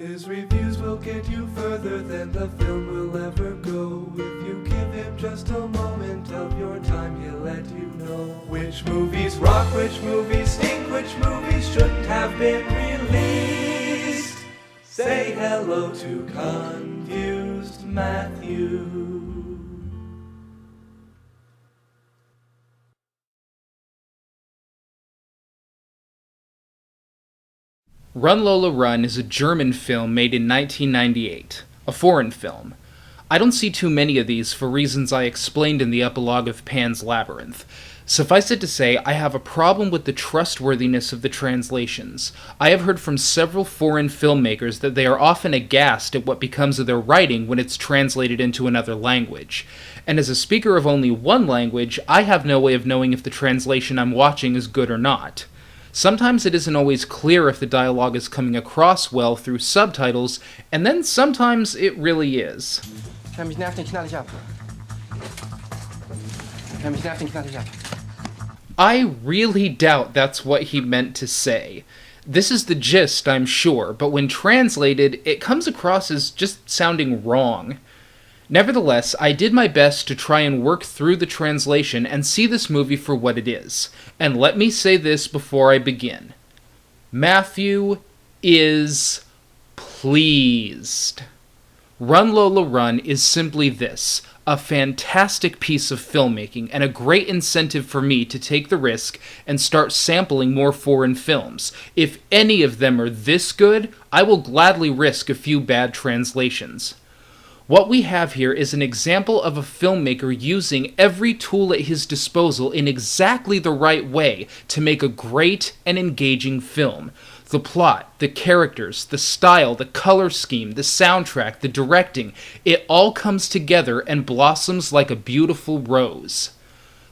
His reviews will get you further than the film will ever go. If you give him just a moment of your time, he'll let you know which movies rock, which movies stink, which movies shouldn't have been released. Say hello to Confused Matthew. Run, Lola, Run is a German film made in 1998, a foreign film. I don't see too many of these for reasons I explained in the epilogue of Pan's Labyrinth. Suffice it to say, I have a problem with the trustworthiness of the translations. I have heard from several foreign filmmakers that they are often aghast at what becomes of their writing when it's translated into another language. And as a speaker of only one language, I have no way of knowing if the translation I'm watching is good or not. Sometimes it isn't always clear if the dialogue is coming across well through subtitles, and then sometimes it really is. I really doubt that's what he meant to say. This is the gist, I'm sure, but when translated, it comes across as just sounding wrong. Nevertheless, I did my best to try and work through the translation and see this movie for what it is. And let me say this before I begin. Matthew is pleased. Run, Lola, Run is simply this, a fantastic piece of filmmaking and a great incentive for me to take the risk and start sampling more foreign films. If any of them are this good, I will gladly risk a few bad translations. What we have here is an example of a filmmaker using every tool at his disposal in exactly the right way to make a great and engaging film. The plot, the characters, the style, the color scheme, the soundtrack, the directing, it all comes together and blossoms like a beautiful rose.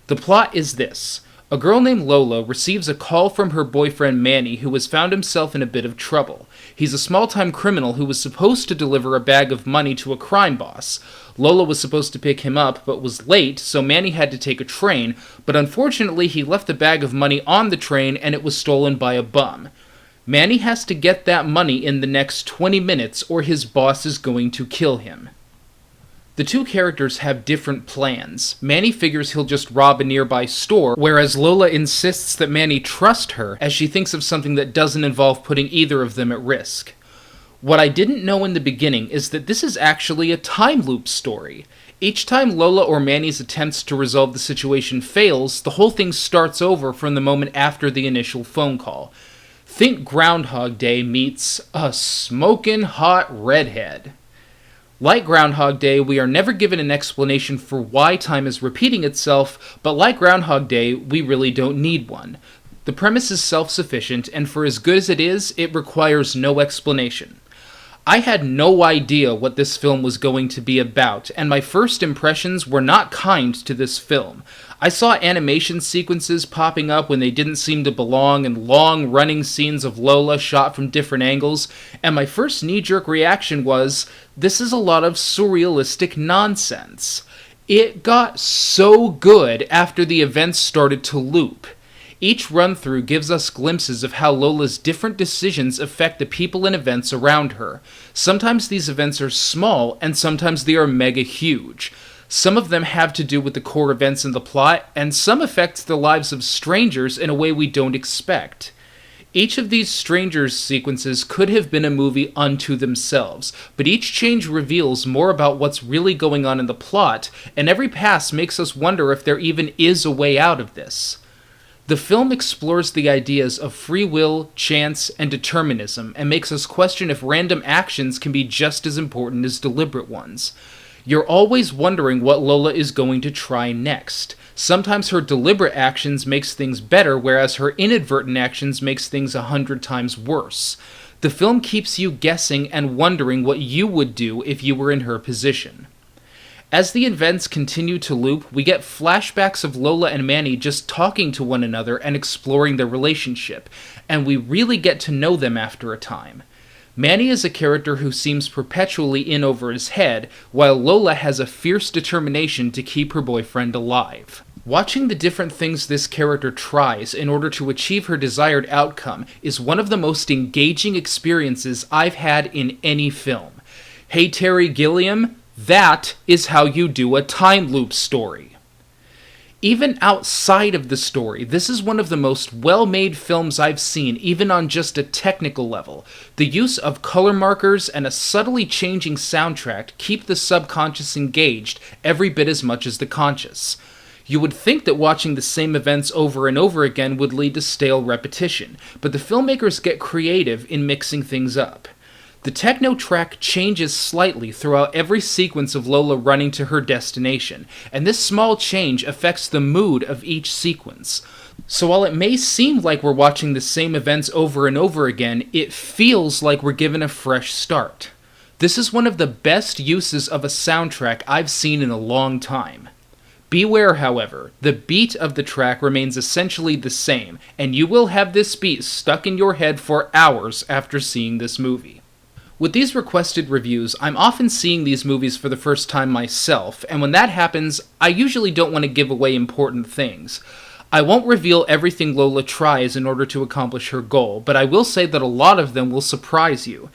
The plot is this. A girl named Lola receives a call from her boyfriend Manny, who has found himself in a bit of trouble. He's a small-time criminal who was supposed to deliver a bag of money to a crime boss. Lola was supposed to pick him up, but was late, so Manny had to take a train, but unfortunately he left the bag of money on the train and it was stolen by a bum. Manny has to get that money in the next 20 minutes or his boss is going to kill him. The two characters have different plans. Manny figures he'll just rob a nearby store, whereas Lola insists that Manny trust her, as she thinks of something that doesn't involve putting either of them at risk. What I didn't know in the beginning is that this is actually a time loop story. Each time Lola or Manny's attempts to resolve the situation fails, the whole thing starts over from the moment after the initial phone call. Think Groundhog Day meets a smokin' hot redhead. Like Groundhog Day, we are never given an explanation for why time is repeating itself, but like Groundhog Day, we really don't need one. The premise is self-sufficient, and for as good as it is, it requires no explanation. I had no idea what this film was going to be about, and my first impressions were not kind to this film. I saw animation sequences popping up when they didn't seem to belong and long running scenes of Lola shot from different angles, and my first knee-jerk reaction was, this is a lot of surrealistic nonsense. It got so good after the events started to loop. Each run-through gives us glimpses of how Lola's different decisions affect the people and events around her. Sometimes these events are small, and sometimes they are mega huge. Some of them have to do with the core events in the plot, and some affect the lives of strangers in a way we don't expect. Each of these strangers sequences could have been a movie unto themselves, but each change reveals more about what's really going on in the plot, and every pass makes us wonder if there even is a way out of this. The film explores the ideas of free will, chance, and determinism, and makes us question if random actions can be just as important as deliberate ones. You're always wondering what Lola is going to try next. Sometimes her deliberate actions makes things better, whereas her inadvertent actions makes things 100 times worse. The film keeps you guessing and wondering what you would do if you were in her position. As the events continue to loop, we get flashbacks of Lola and Manny just talking to one another and exploring their relationship, and we really get to know them after a time. Manny is a character who seems perpetually in over his head, while Lola has a fierce determination to keep her boyfriend alive. Watching the different things this character tries in order to achieve her desired outcome is one of the most engaging experiences I've had in any film. Hey Terry Gilliam, that is how you do a time loop story. Even outside of the story, this is one of the most well-made films I've seen, even on just a technical level. The use of color markers and a subtly changing soundtrack keep the subconscious engaged every bit as much as the conscious. You would think that watching the same events over and over again would lead to stale repetition, but the filmmakers get creative in mixing things up. The techno track changes slightly throughout every sequence of Lola running to her destination, and this small change affects the mood of each sequence. So while it may seem like we're watching the same events over and over again, it feels like we're given a fresh start. This is one of the best uses of a soundtrack I've seen in a long time. Beware, however, the beat of the track remains essentially the same, and you will have this beat stuck in your head for hours after seeing this movie. With these requested reviews, I'm often seeing these movies for the first time myself, and when that happens, I usually don't want to give away important things. I won't reveal everything Lola tries in order to accomplish her goal, but I will say that a lot of them will surprise you.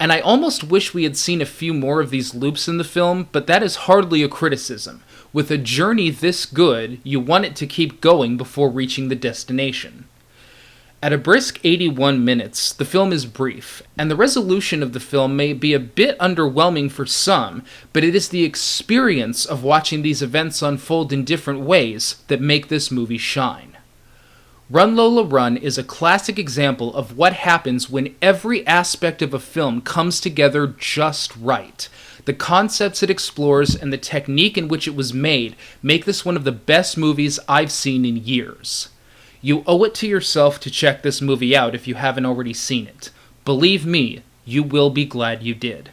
And I almost wish we had seen a few more of these loops in the film, but that is hardly a criticism. With a journey this good, you want it to keep going before reaching the destination. At a brisk 81 minutes, the film is brief, and the resolution of the film may be a bit underwhelming for some, but it is the experience of watching these events unfold in different ways that make this movie shine. Run Lola Run is a classic example of what happens when every aspect of a film comes together just right. The concepts it explores and the technique in which it was made make this one of the best movies I've seen in years. You owe it to yourself to check this movie out if you haven't already seen it. Believe me, you will be glad you did.